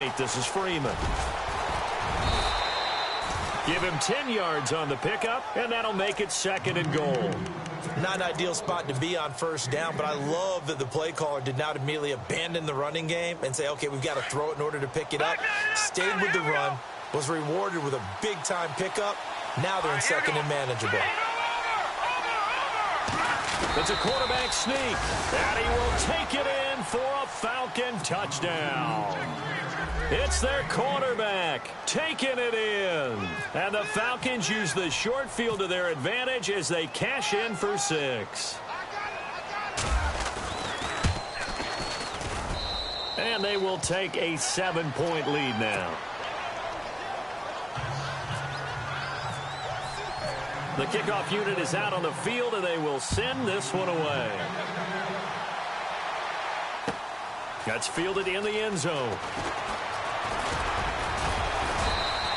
This is Freeman. Give him 10 yards on the pickup, and that'll make it 2nd and goal. Not an ideal spot to be on first down, but I love that the play caller did not immediately abandon the running game and say, okay, we've got to throw it in order to pick it up. Stayed with the run, was rewarded with a big-time pickup. Now they're in 2nd and manageable. It's a quarterback sneak, and he will take it in for a Falcon touchdown. It's their quarterback taking it in. And the Falcons use the short field to their advantage as they cash in for 6. And they will take a 7-point lead now. The kickoff unit is out on the field, and they will send this one away. That's fielded in the end zone.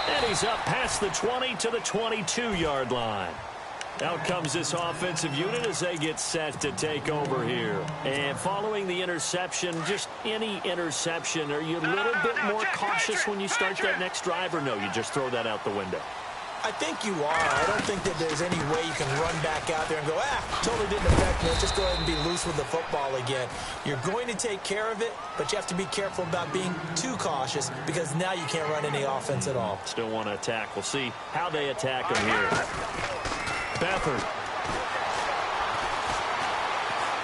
And he's up past the 20 to the 22-yard line. Out comes this offensive unit as they get set to take over here. And following the interception, just any interception, are you a little bit more cautious when you start that next drive, or no, you just throw that out the window? I think you are. I don't think that there's any way you can run back out there and go, totally didn't affect me. Just go ahead and be loose with the football again. You're going to take care of it, but you have to be careful about being too cautious because now you can't run any offense at all. Still want to attack. We'll see how they attack him here. Beathard.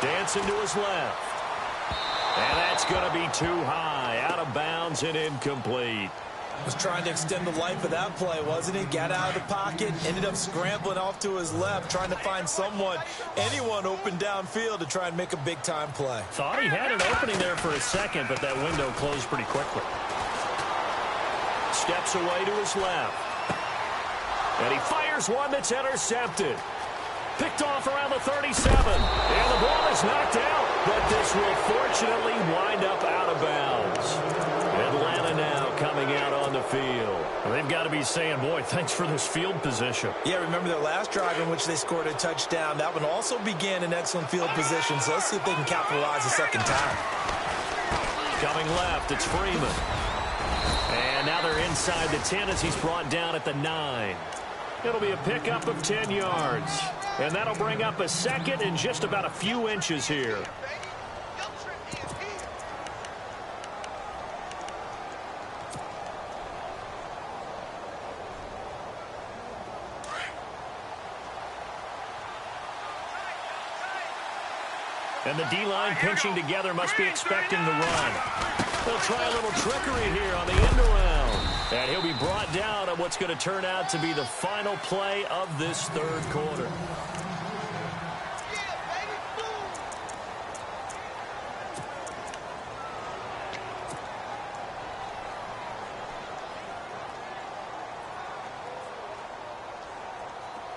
Dancing to his left. And that's going to be too high. Out of bounds and incomplete. Was trying to extend the life of that play, wasn't he? Got out of the pocket, ended up scrambling off to his left, trying to find anyone open downfield to try and make a big-time play. Thought he had an opening there for a second, but that window closed pretty quickly. Steps away to his left. And he fires one that's intercepted. Picked off around the 37. And the ball is knocked out, but this will fortunately wind up out of bounds. Atlanta now coming out on the field. Well, they've got to be saying, boy, thanks for this field position. Yeah, remember their last drive in which they scored a touchdown. That one also began in excellent field position, so let's see if they can capitalize a second time. Coming left, it's Freeman. And now they're inside the 10 as he's brought down at the 9. It'll be a pickup of 10 yards. And that'll bring up a 2nd and just about a few inches here. And the D-line pinching together must be expecting the run. They'll try a little trickery here on the end around. And he'll be brought down on what's going to turn out to be the final play of this 3rd quarter.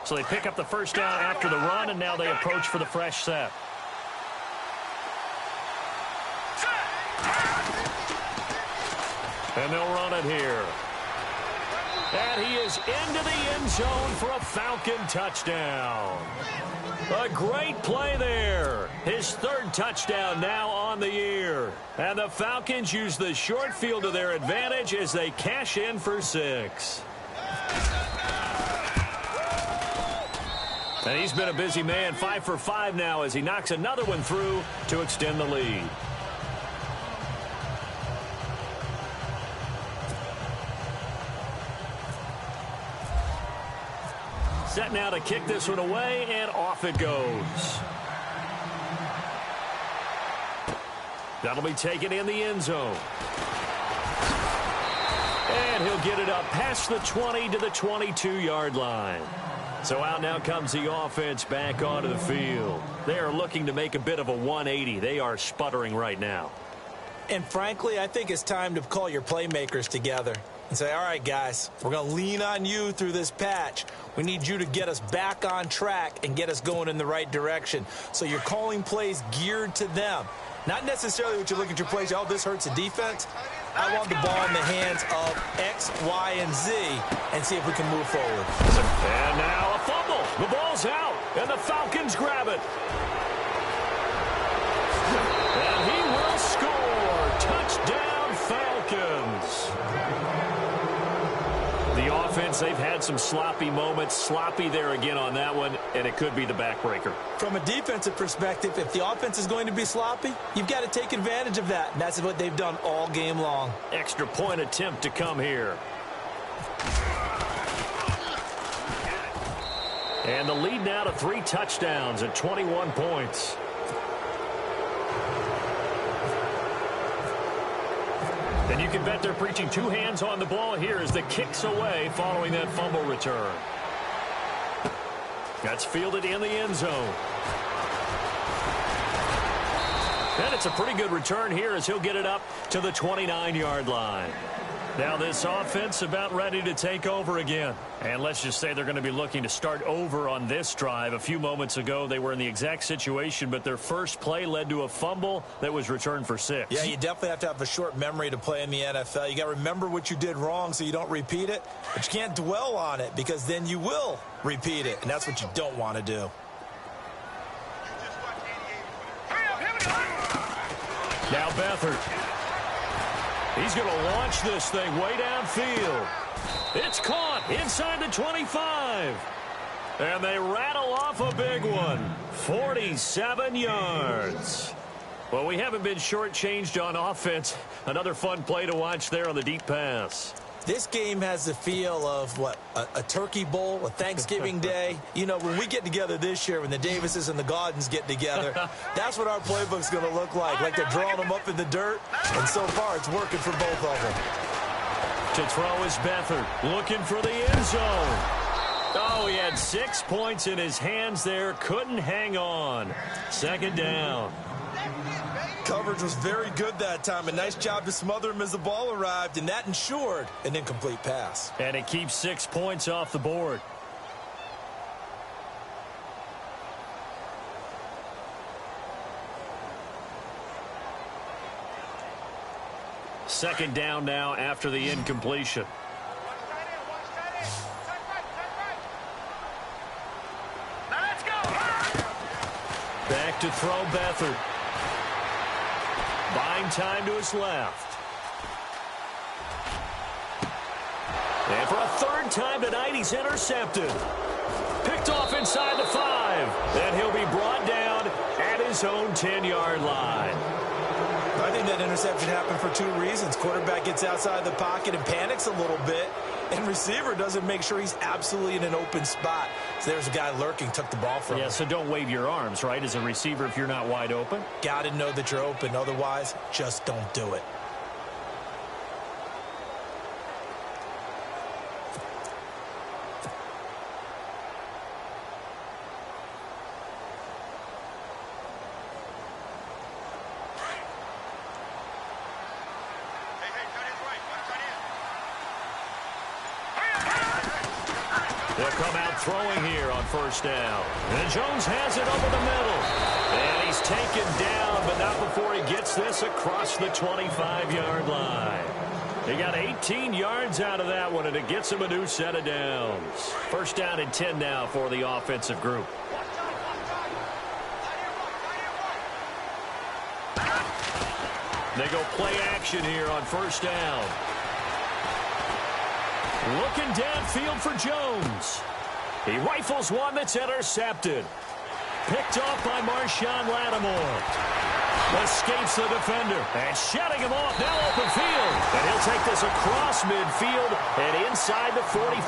So they pick up the first down after the run, and now they approach for the fresh set. And they'll run it here. And he is into the end zone for a Falcon touchdown. A great play there. His 3rd touchdown now on the year. And the Falcons use the short field to their advantage as they cash in for 6. And he's been a busy man, 5 for 5 now as he knocks another one through to extend the lead. Set now to kick this one away, and off it goes. That'll be taken in the end zone. And he'll get it up past the 20 to the 22-yard line. So out now comes the offense back onto the field. They are looking to make a bit of a 180. They are sputtering right now. And frankly, I think it's time to call your playmakers together and say, all right, guys, we're going to lean on you through this patch. We need you to get us back on track and get us going in the right direction. So you're calling plays geared to them. Not necessarily what you look at your plays, oh, this hurts the defense. I want the ball in the hands of X, Y, and Z and see if we can move forward. And now a fumble. The ball's out, and the Falcons grab it. And he will score. Touchdown, Falcons. offense, they've had some sloppy moments. Sloppy there again on that one, and it could be the backbreaker. From a defensive perspective, if the offense is going to be sloppy, you've got to take advantage of that, and that's what they've done all game long. Extra point attempt to come here. And the lead now to 3 touchdowns at 21 points. And you can bet they're preaching 2 hands on the ball here as the kick's away following that fumble return. That's fielded in the end zone. And it's a pretty good return here as he'll get it up to the 29-yard line. Now this offense about ready to take over again. And let's just say they're going to be looking to start over on this drive. A few moments ago, they were in the exact situation, but their first play led to a fumble that was returned for 6. Yeah, you definitely have to have a short memory to play in the NFL. You got to remember what you did wrong so you don't repeat it. But you can't dwell on it because then you will repeat it, and that's what you don't want to do. Now Beathard. He's going to launch this thing way downfield. It's caught inside the 25. And they rattle off a big one. 47 yards. Well, we haven't been shortchanged on offense. Another fun play to watch there on the deep pass. This game has the feel of, what, a turkey bowl, a Thanksgiving day. You know, when we get together this year, when the Davises and the Gaudens get together, that's what our playbook's going to look like they're drawing them up in the dirt, and so far it's working for both of them. To throw is Beathard, looking for the end zone. Oh, he had 6 points in his hands there, couldn't hang on. Second down. Coverage was very good that time. A nice job to smother him as the ball arrived, and that ensured an incomplete pass. And it keeps 6 points off the board. Second down now after the incompletion. Back to throw Beathard. Buying time to his left. And for a third time tonight, he's intercepted. Picked off inside the 5. Then he'll be brought down at his own 10-yard line. I think that interception happened for 2 reasons. Quarterback gets outside the pocket and panics a little bit, and receiver doesn't make sure he's absolutely in an open spot. So there's a guy lurking, took the ball from him. Yeah, so don't wave your arms, right, as a receiver if you're not wide open. Got to know that you're open. Otherwise, just don't do it. They'll come out throwing here on first down. And Jones has it over the middle. And he's taken down, but not before he gets this across the 25-yard line. He got 18 yards out of that one, and it gets him a new set of downs. First down and 10 now for the offensive group. They go play action here on first down. Looking downfield for Jones. He rifles one that's intercepted. Picked off by Marshawn Lattimore. Escapes the defender. And shutting him off now open field. And he'll take this across midfield and inside the 45.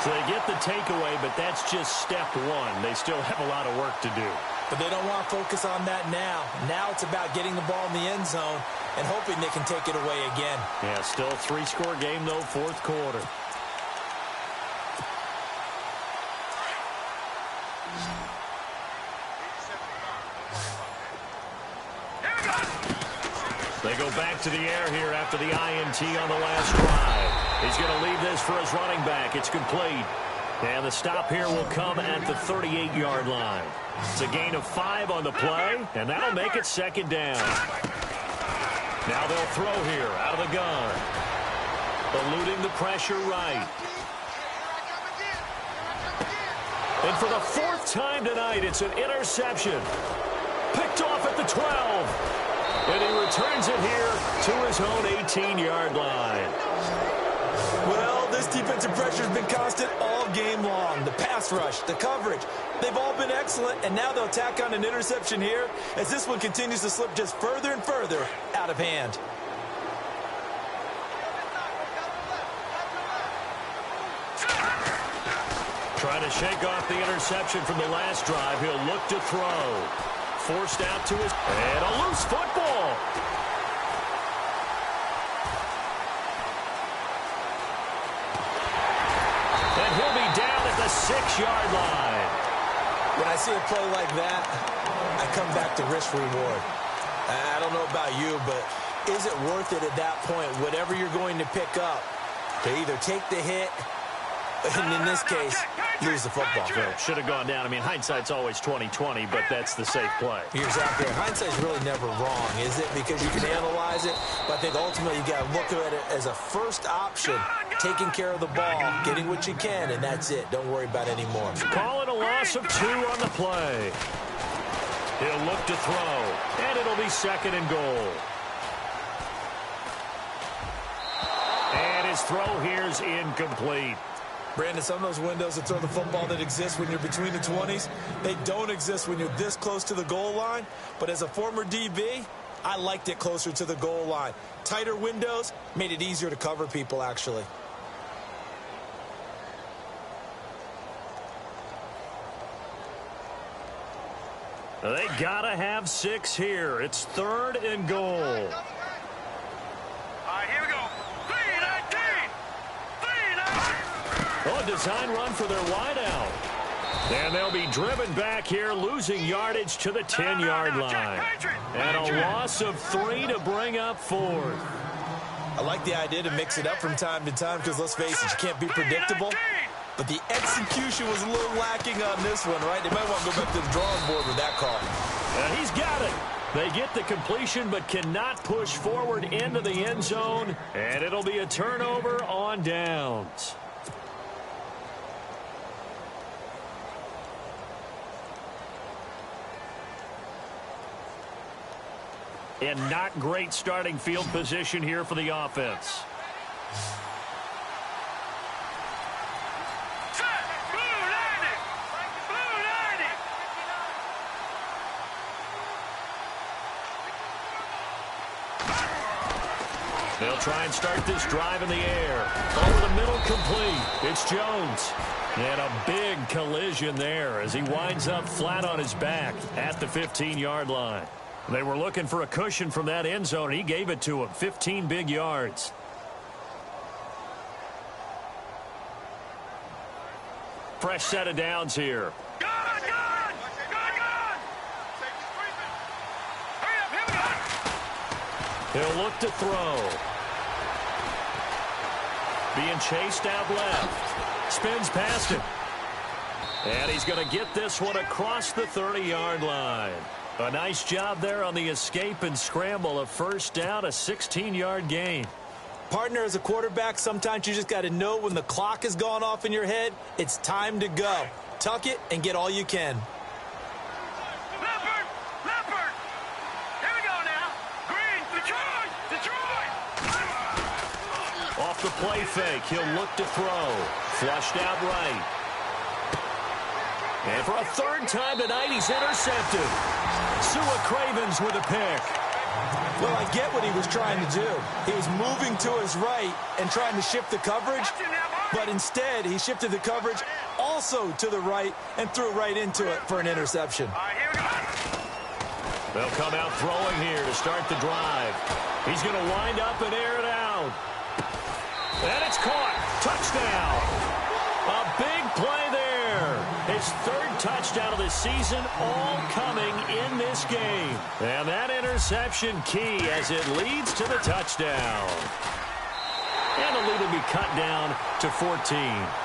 So they get the takeaway, but that's just step one. They still have a lot of work to do. But they don't want to focus on that now. Now it's about getting the ball in the end zone and hoping they can take it away again. Yeah, still a 3-score game, though, fourth quarter. They go back to the air here after the INT on the last drive. He's going to leave this for his running back. It's complete. And the stop here will come at the 38-yard line. It's a gain of 5 on the play, and that'll make it second down. Now they'll throw here out of the gun. Eluding the pressure right. And for the 4th time tonight, it's an interception. Picked off at the 12. And he returns it here to his own 18-yard line. Well, this defensive pressure has been constant all game long. The pass rush, the coverage, they've all been excellent, and now they'll tack on an interception here as this one continues to slip just further and further out of hand. Trying to shake off the interception from the last drive. He'll look to throw. Forced out to his... And a loose football. And he'll be down at the 6-yard line. When I see a play like that, I come back to risk reward. I don't know about you, but is it worth it at that point, whatever you're going to pick up, to either take the hit, and in this case, lose the football? Well, should have gone down. I mean, hindsight's always 20/20, but that's the safe play. You're exactly right. Hindsight's really never wrong, is it? Because you can analyze it, but I think ultimately you got to look at it as a first option, taking care of the ball, getting what you can, and that's it. Don't worry about any more. Call it a loss of 2 on the play. He'll look to throw, and it'll be 2nd and goal. And his throw here's incomplete. Brandon, some of those windows to throw the football that exist when you're between the 20s, they don't exist when you're this close to the goal line. But as a former DB, I liked it closer to the goal line. Tighter windows made it easier to cover people, actually. They gotta have 6 here. It's 3rd and goal. All right, here we go. 3-19. 3-19. Oh, a design run for their wideout. And they'll be driven back here, losing yardage to the 10-yard line. And a loss of 3 to bring up 4th. I like the idea to mix it up from time to time because, let's face it, you can't be predictable. But the execution was a little lacking on this one, right? They might want to go back to the drawing board with that call. He's got it. They get the completion but cannot push forward into the end zone. And it'll be a turnover on downs. And not great starting field position here for the offense. They'll try and start this drive in the air. Over the middle, complete. It's Jones. And a big collision there as he winds up flat on his back at the 15-yard line. They were looking for a cushion from that end zone, and he gave it to him. 15 big yards. Fresh set of downs here. He'll look to throw. Being chased out left. Spins past him. And he's going to get this one across the 30-yard line. A nice job there on the escape and scramble. A first down, a 16-yard gain. Partner, as a quarterback, sometimes you just got to know when the clock has gone off in your head, it's time to go. Tuck it and get all you can. Leopard! Here we go now. Green, Detroit! Off the play fake, he'll look to throw. Flushed out right. And for a 3rd time tonight, he's intercepted. Sua Cravens with a pick. Well, I get what he was trying to do. He was moving to his right and trying to shift the coverage, but instead he shifted the coverage also to the right and threw right into it for an interception. All right, here we go. They'll come out throwing here to start the drive. He's going to wind up and air it out. And it's caught. Touchdown. A big play there. His 3rd touchdown of the season, all coming in this game. And that interception key as it leads to the touchdown. And the lead will be cut down to 14.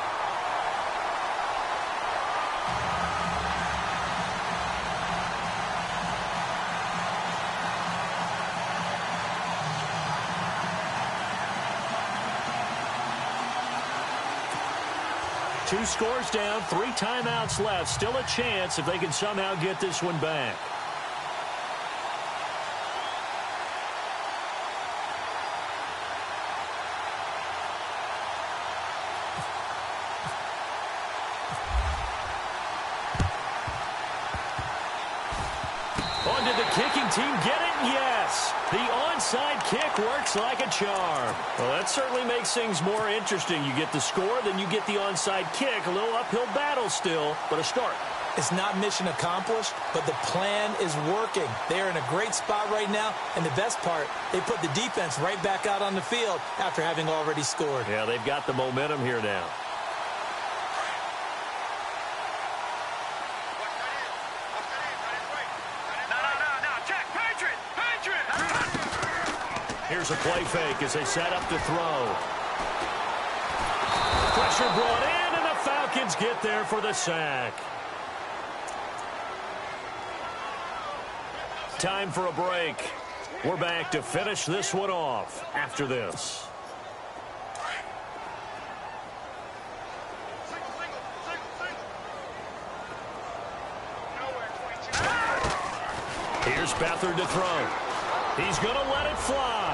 Two scores down, 3 timeouts left. Still a chance if they can somehow get this one back. kicking team get it? Yes. The onside kick works like a charm. Well, that certainly makes things more interesting. You get the score, then you get the onside kick. A little uphill battle still, but a start. It's not mission accomplished, but the plan is working. They're in a great spot right now, and the best part, they put the defense right back out on the field after having already scored. Yeah, they've got the momentum here now. Here's a play fake as they set up to throw. Pressure brought in, and the Falcons get there for the sack. Time for a break. We're back to finish this one off after this. Here's Beathard to throw. He's going to let it fly.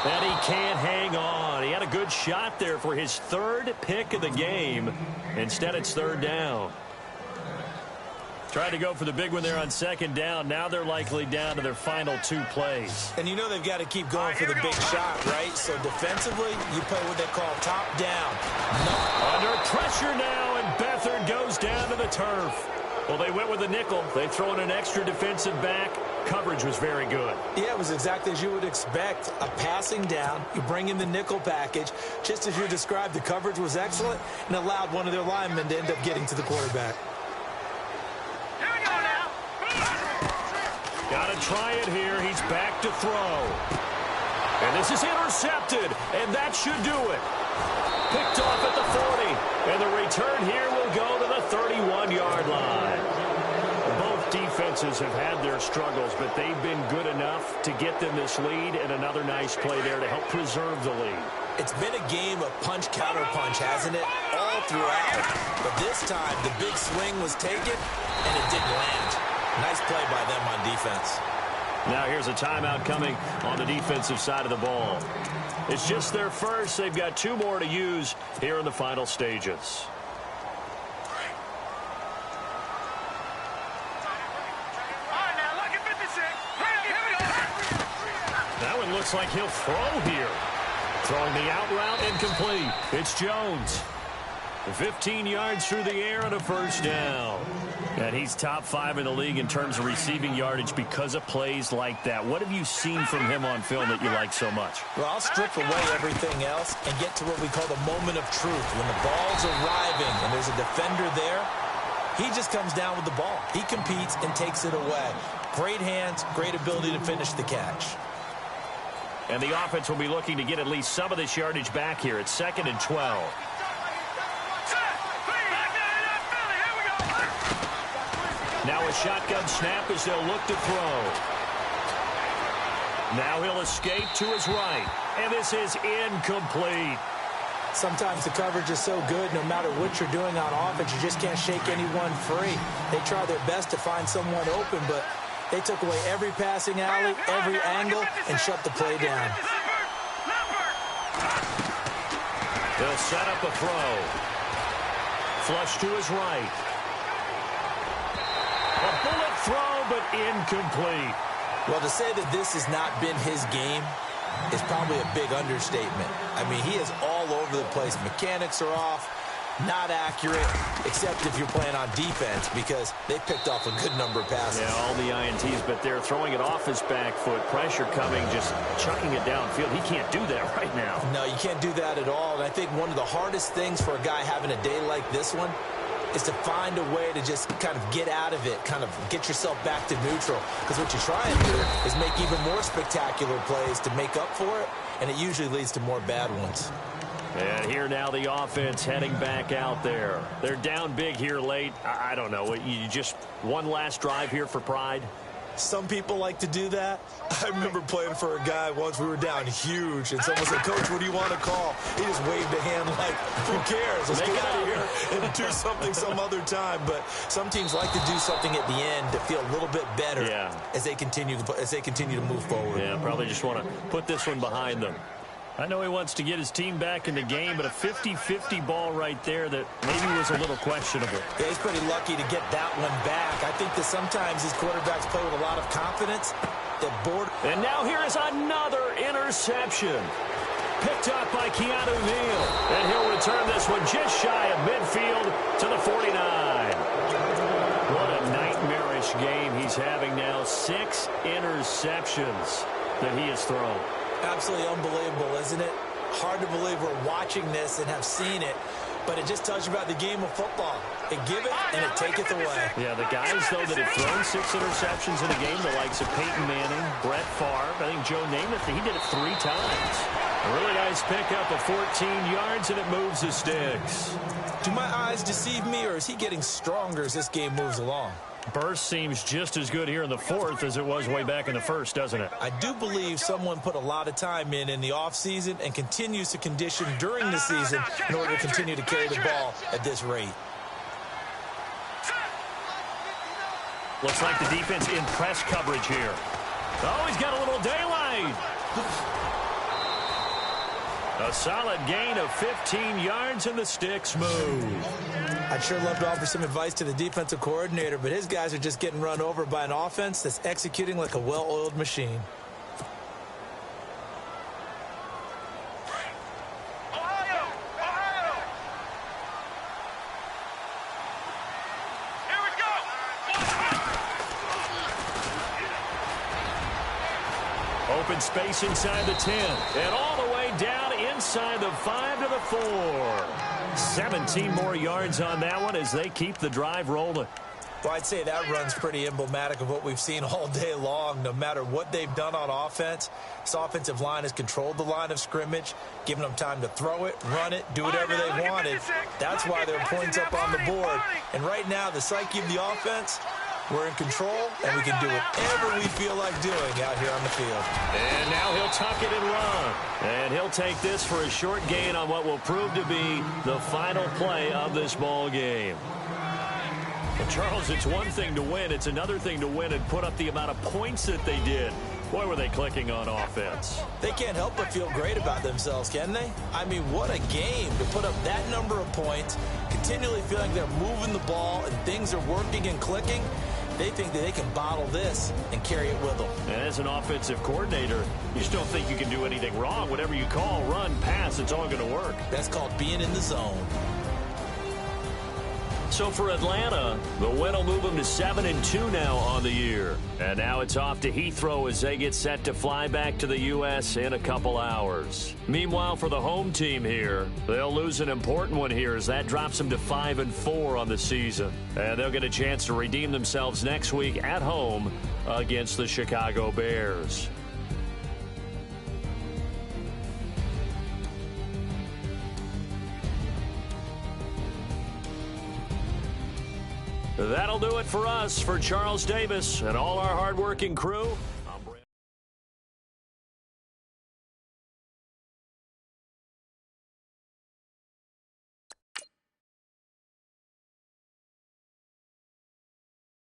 And he can't hang on. He had a good shot there for his third pick of the game. Instead, it's third down. Tried to go for the big one there on second down. Now they're likely down to their final 2 plays. And you know they've got to keep going for the big shot, right? So defensively, you play what they call top down. Under pressure now, and Beathard goes down to the turf. Well, they went with a nickel. They throw in an extra defensive back. Coverage was very good. Yeah, it was exactly as you would expect. A passing down, you bring in the nickel package. Just as you described, the coverage was excellent and allowed one of their linemen to end up getting to the quarterback. Got to try it here. He's back to throw. And this is intercepted, and that should do it. Picked off at the 40, and the return here will go to the 31-yard line. Both defenses have had their struggles, but they've been good enough to get them this lead, and another nice play there to help preserve the lead. It's been a game of punch-counter-punch, hasn't it? All throughout. But this time, the big swing was taken, and it didn't land. Nice play by them on defense. Now here's a timeout coming on the defensive side of the ball. It's just their first. They've got 2 more to use here in the final stages. That one looks like he'll throw here. Throwing the out route incomplete. It's Jones. 15 yards through the air and a first down. And he's top 5 in the league in terms of receiving yardage because of plays like that. What have you seen from him on film that you like so much? Well, I'll strip away everything else and get to what we call the moment of truth. When the ball's arriving and there's a defender there, he just comes down with the ball. He competes and takes it away. Great hands, great ability to finish the catch. And the offense will be looking to get at least some of this yardage back here. It's 2nd and 12. Now a shotgun snap as they'll look to throw. Now he'll escape to his right. And this is incomplete. Sometimes the coverage is so good, no matter what you're doing on offense, you just can't shake anyone free. They try their best to find someone open, but they took away every passing alley, every angle, and shut the play down. They'll set up a throw. Flush to his right. A bullet throw, but incomplete. Well, to say that this has not been his game is probably a big understatement. I mean, he is all over the place. Mechanics are off, not accurate, except if you're playing on defense because they picked off a good number of passes. Yeah, all the INTs, but they're throwing it off his back foot. Pressure coming, just chucking it downfield. He can't do that right now. No, you can't do that at all. And I think one of the hardest things for a guy having a day like this one is to find a way to just kind of get out of it, kind of get yourself back to neutral. Because what you try and do is make even more spectacular plays to make up for it, and it usually leads to more bad ones. And here now the offense heading back out there. They're down big here late. I don't know. You just one last drive here for pride? Some people like to do that. I remember playing for a guy once. We were down huge, and someone said, "Coach, what do you want to call?" He just waved a hand like, "Who cares? Let's get out of here and do something some other time." But some teams like to do something at the end to feel a little bit better as they continue to move forward. Yeah, probably just want to put this one behind them. I know he wants to get his team back in the game, but a 50-50 ball right there that maybe was a little questionable. Yeah, he's pretty lucky to get that one back. I think that sometimes these quarterbacks play with a lot of confidence. And now here is another interception. Picked up by Keanu Neal. And he'll return this one just shy of midfield to the 49. What a nightmarish game he's having now. 6 interceptions that he has thrown. Absolutely unbelievable, isn't it? Hard to believe we're watching this and have seen it, but it just tells you about the game of football. It give it and it taketh away. Yeah, the guys, though, that have thrown 6 interceptions in a game, the likes of Peyton Manning, Brett Favre, I think Joe Namath, he did it 3 times. A really nice pickup of 14 yards, and it moves the sticks. Do my eyes deceive me, or is he getting stronger as this game moves along? Burst seems just as good here in the 4th as it was way back in the 1st, doesn't it? I do believe someone put a lot of time in the offseason and continues to condition during the season in order to continue to carry the ball at this rate. Looks like the defense in press coverage here. Oh, he's got a little daylight. A solid gain of 15 yards, and the sticks move. I'd sure love to offer some advice to the defensive coordinator, but his guys are just getting run over by an offense that's executing like a well-oiled machine. Ohio! Ohio! Here we go! Open space inside the 10, and all the way down inside the 5 to the 4. 17 more yards on that one as they keep the drive rolling. Well, I'd say that run's pretty emblematic of what we've seen all day long. No matter what they've done on offense, this offensive line has controlled the line of scrimmage, giving them time to throw it, run it, do whatever they wanted. That's why they're points up on the board. And right now, the psyche of the offense, we're in control, and we can do whatever we feel like doing out here on the field. And now he'll tuck it and run. And he'll take this for a short gain on what will prove to be the final play of this ball game. But Charles, it's one thing to win. It's another thing to win and put up the amount of points that they did. Boy, were they clicking on offense. They can't help but feel great about themselves, can they? I mean, what a game to put up that number of points, continually feeling they're moving the ball and things are working and clicking. They think that they can bottle this and carry it with them. And as an offensive coordinator, you just don't think you can do anything wrong. Whatever you call, run, pass, it's all going to work. That's called being in the zone. So for Atlanta, the win will move them to 7-2 now on the year. And now it's off to Heathrow as they get set to fly back to the U.S. in a couple hours. Meanwhile, for the home team here, they'll lose an important one here as that drops them to 5-4 on the season. And they'll get a chance to redeem themselves next week at home against the Chicago Bears. That'll do it for us. For Charles Davis and all our hardworking crew,